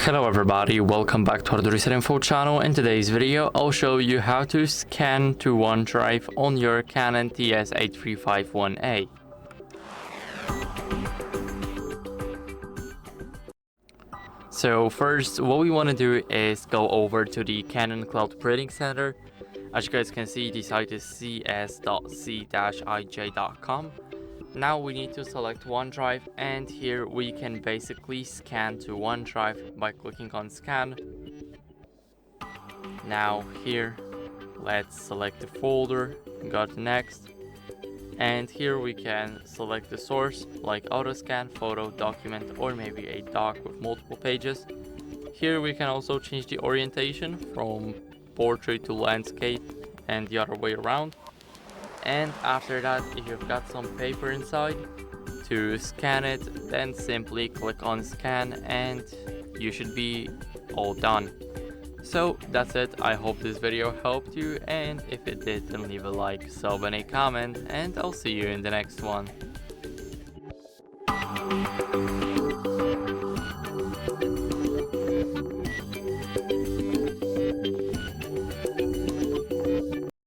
Hello everybody, welcome back to HardReset.Info channel. In today's video, I'll show you how to scan to OneDrive on your Canon TS8351a. So first, what we want to do is go over to the Canon Cloud Printing Center. As you guys can see, the site is cs.c-ij.com. Now we need to select OneDrive, and here we can basically scan to OneDrive by clicking on scan. Now here, let's select the folder, go to next, and here we can select the source like autoscan, photo, document, or maybe a doc with multiple pages. Here we can also change the orientation from portrait to landscape and the other way around. And after that, if you've got some paper inside, to scan it, then simply click on scan and you should be all done. So that's it. I hope this video helped you, and if it did, then leave a like, sub, and a comment, and I'll see you in the next one.